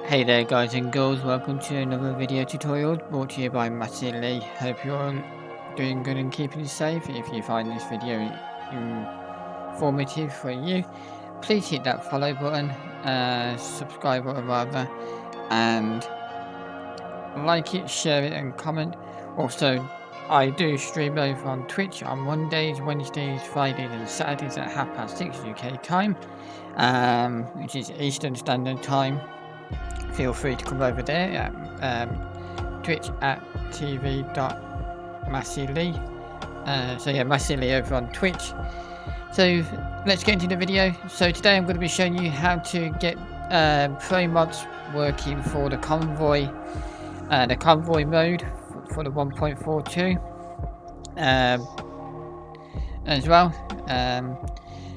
Hey there guys and girls, welcome to another video tutorial brought to you by Massey-Lee. Hope you're all doing good and keeping safe. If you find this video informative for you, please hit that follow button, subscribe button rather, and like it, share it and comment. Also, I do stream over on Twitch on Mondays, Wednesdays, Fridays and Saturdays at 6:30 UK time, which is Eastern Standard Time. Feel free to come over there at Twitch at tv.Massey-Lee. So yeah, Massey-Lee over on Twitch. So let's get into the video. So today I'm going to be showing you how to get ProMods working for the Convoy mode for the 1.42 as well.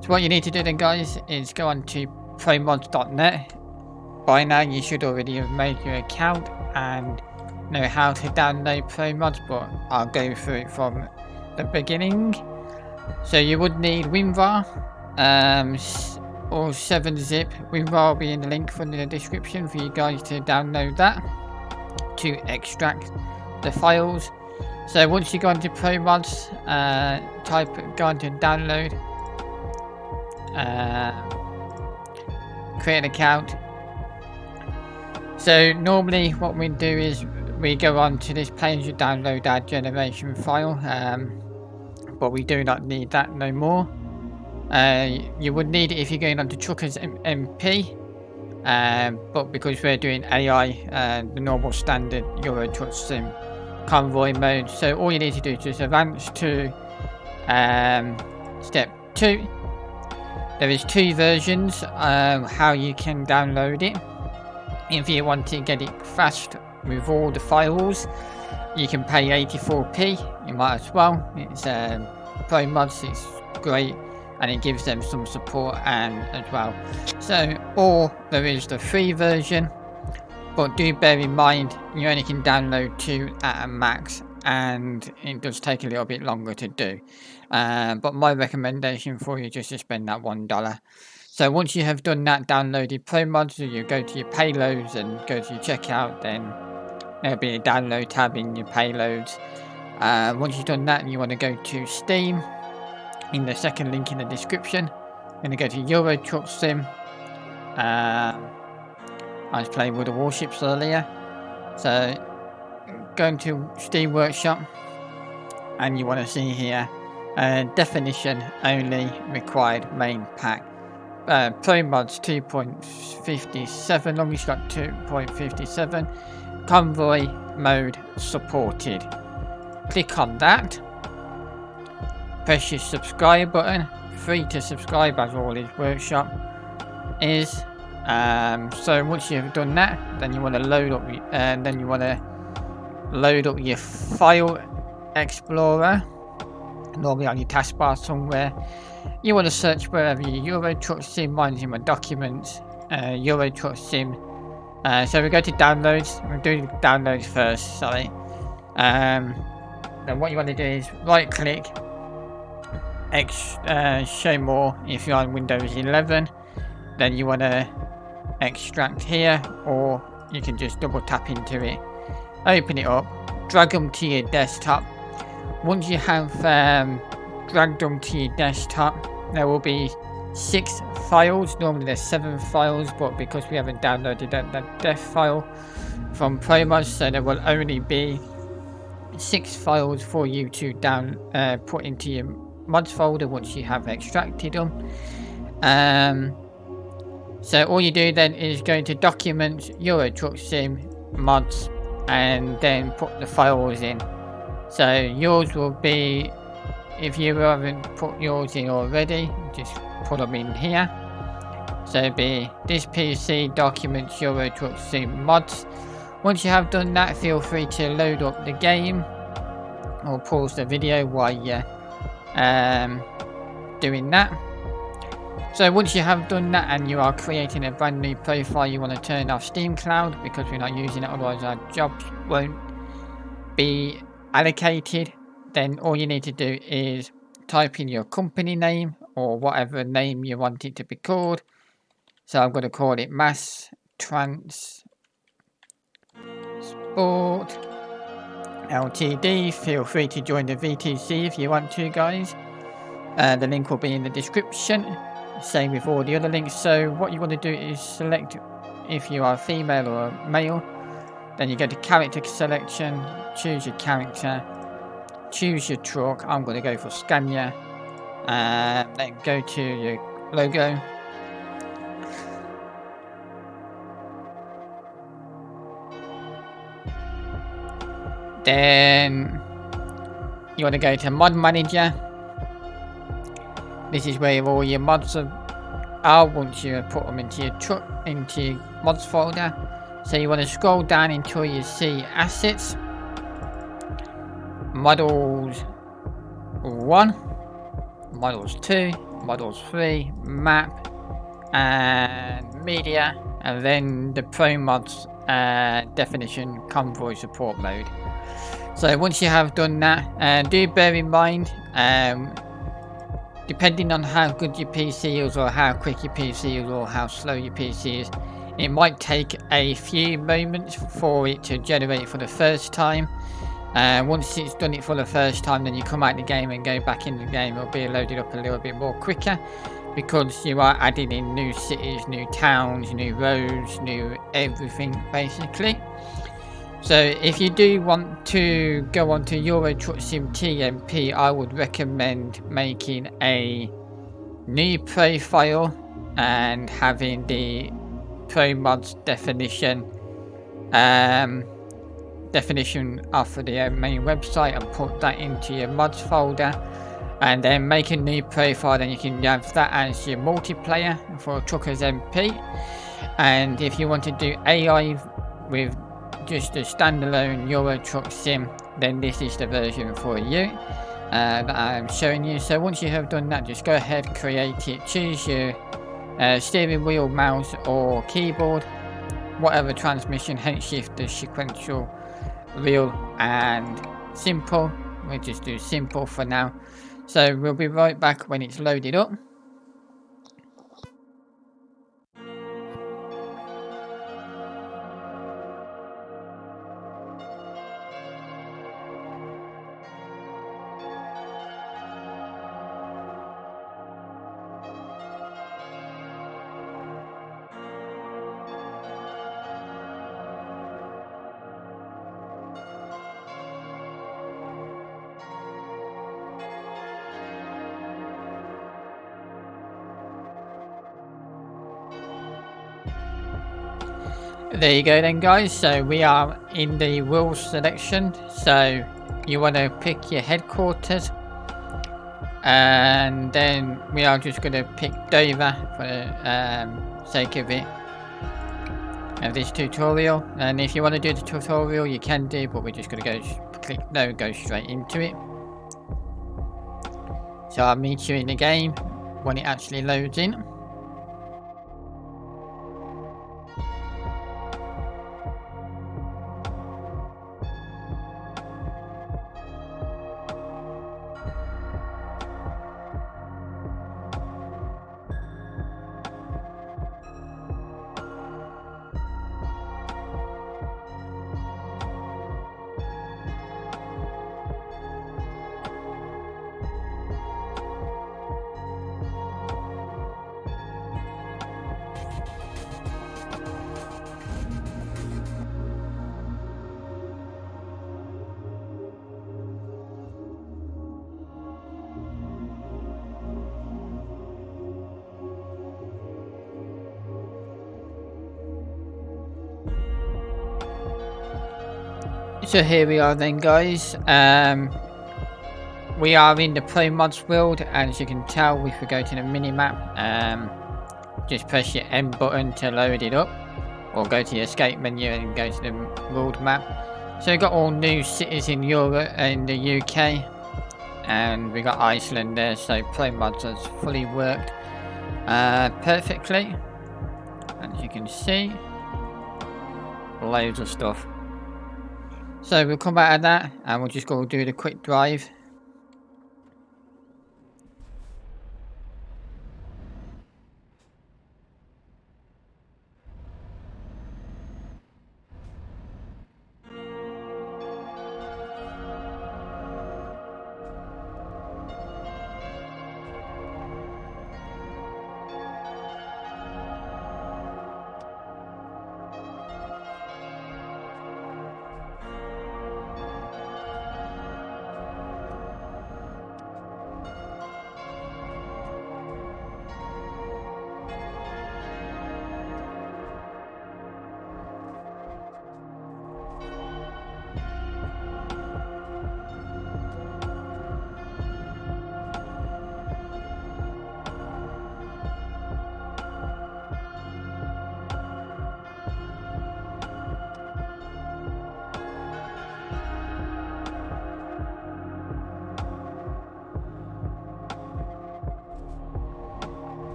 So what you need to do then, guys, is go on to ProMods.net. By now you should already have made your account and know how to download ProMods, but I'll go through it from the beginning. So you would need WinRAR or 7-zip. WinRAR will be in the link in the description for you guys to download that to extract the files. So once you go into ProMods, go into download, create an account. So normally what we do is we go on to this page to download our generation file, but we do not need that no more. You would need it if you're going on to Truckers MP, but because we're doing AI, the normal standard Euro Truck Sim Convoy mode, so all you need to do is just advance to step 2. There is 2 versions how you can download it. If you want to get it fast with all the files, you can pay 84p. You might as well. It's ProMods, it's great, and it gives them some support and as well. So, or there is the free version, but do bear in mind you only can download 2 at a max, and it does take a little bit longer to do. But my recommendation for you is just to spend that $1. So once you have done that, downloaded ProMods, you go to your payloads and go to your checkout, then there'll be a download tab in your payloads. Once you've done that, you want to go to Steam in the second link in the description. You're going to go to Euro Truck Sim. I was playing with the warships earlier. So going to Steam Workshop, and you want to see here definition only required main pack. ProMods 2.57, longest got 2.57, Convoy mode supported. Click on that, press your subscribe button, free to subscribe as all his workshop is. So once you've done that, then you want to load up your file explorer, normally on your taskbar somewhere. You want to search wherever your Euro Truck Sim. Mine's in my documents, Euro Truck Sim. So we go to downloads. We'll do downloads first, sorry. Then what you want to do is right click, show more if you're on Windows 11. Then you want to extract here, or you can just double tap into it, open it up, drag them to your desktop. Once you have dragged them to your desktop, there will be 6 files. Normally there's 7 files, but because we haven't downloaded that def file from ProMods, so there will only be 6 files for you to put into your mods folder once you have extracted them. So all you do then is go into Documents, Euro Truck Sim, Mods, and then put the files in. So yours will be, if you haven't put yours in already, just put them in here. So it'll be this PC, Documents, Euro Truck Sim, Mods. Once you have done that, feel free to load up the game or pause the video while you're doing that. So once you have done that and you are creating a brand new profile, you want to turn off Steam Cloud because we're not using it, otherwise our jobs won't be allocated. Then all you need to do is type in your company name or whatever name you want it to be called. So I'm going to call it Mass Trans Sport Ltd. Feel free to join the VTC if you want to, guys. The link will be in the description. Same with all the other links. So what you want to do is select if you are female or male. Then you go to character selection, choose your character, choose your truck. I'm going to go for Scania. Then go to your logo. Then you want to go to mod manager. This is where all your mods are once you put them into your truck, into your mods folder. So you want to scroll down until you see assets, models 1, models 2, models 3, map, and media, and then the ProMods definition Convoy support mode. So once you have done that, do bear in mind, depending on how good your PC is, or how quick your PC is, or how slow your PC is, it might take a few moments for it to generate for the first time. Once it's done it for the first time, then you come out the game and go back in the game. It'll be loaded up a little bit more quicker, because you are adding in new cities, new towns, new roads, new everything basically. So if you do want to go on to Euro Truck Sim TMP, I would recommend making a new profile and having the ProMods definition off of the main website, and put that into your mods folder, and then make a new profile. Then you can have that as your multiplayer for Truckers MP. And if you want to do AI with just a standalone Euro Truck Sim, then this is the version for you that I'm showing you. So once you have done that, just go ahead, create it, choose your steering wheel, mouse or keyboard, whatever transmission, H shift, the sequential, real and simple. We'll just do simple for now. So we'll be right back when it's loaded up. There you go then, guys. So we are in the wheel selection. So you want to pick your headquarters, and then we are just going to pick Dover for the sake of it, of this tutorial. And if you want to do the tutorial, you can do, but we're just going to go straight into it. So I'll meet you in the game when it actually loads in. So here we are then, guys. We are in the ProMods World, and as you can tell, if we go to the minimap, just press your M button to load it up, or go to your escape menu and go to the world map. So we've got all new cities in Europe and the UK, and we got Iceland there. So ProMods has fully worked perfectly, as you can see, loads of stuff. So we'll come out of that and we'll just go do the quick drive.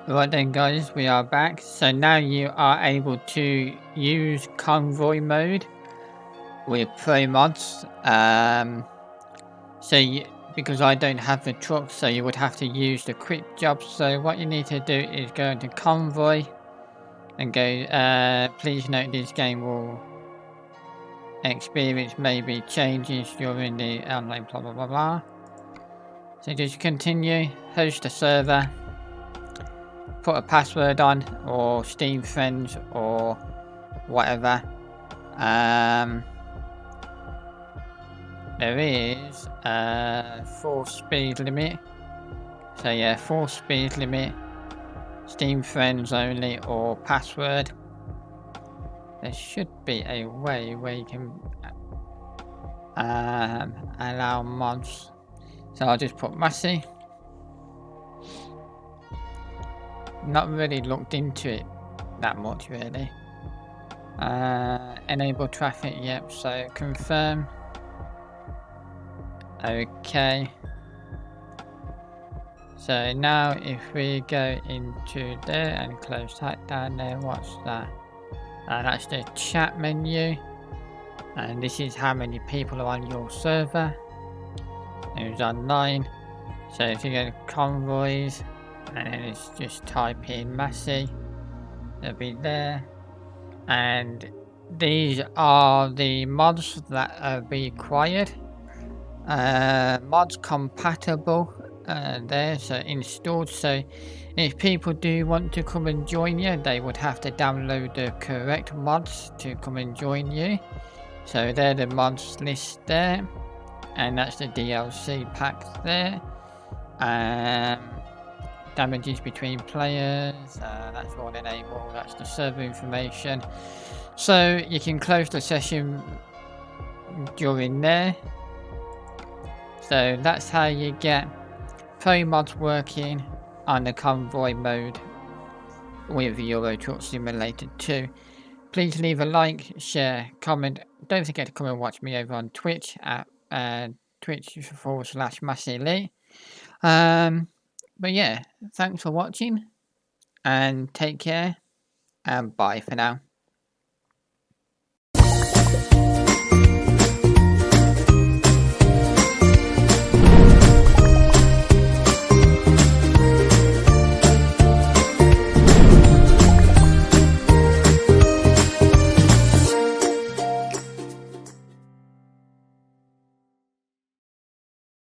Right then guys, we are back. So now you are able to use Convoy Mode with ProMods. Because I don't have the truck, so you would have to use the quick job. So what you need to do is go into Convoy and go, please note this game will experience maybe changes during the online blah blah blah blah. So just continue, host a server, put a password on, or Steam friends, or whatever. There is a full speed limit. So yeah, full speed limit, Steam friends only, or password. There should be a way where you can allow mods. So I'll just put Massey. Not really looked into it that much really. Enable traffic, yep, so confirm. Okay. So now if we go into there and close that down there, what's that? That's the chat menu. And this is how many people are on your server. Who's online. So if you go to convoys, and then it's just type in Massey, it'll be there. And these are the mods that are required. Mods compatible there, so installed. So if people do want to come and join you, they would have to download the correct mods to come and join you. So they're the mods list there, and that's the DLC packs there. Damages between players, that's all enabled, that's the server information. So you can close the session during there. So that's how you get ProMods working on the Convoy mode with Euro Truck Simulator 2. Please leave a like, share, comment. Don't forget to come and watch me over on Twitch at Twitch/Massey-Lee. But yeah, thanks for watching and take care and bye for now.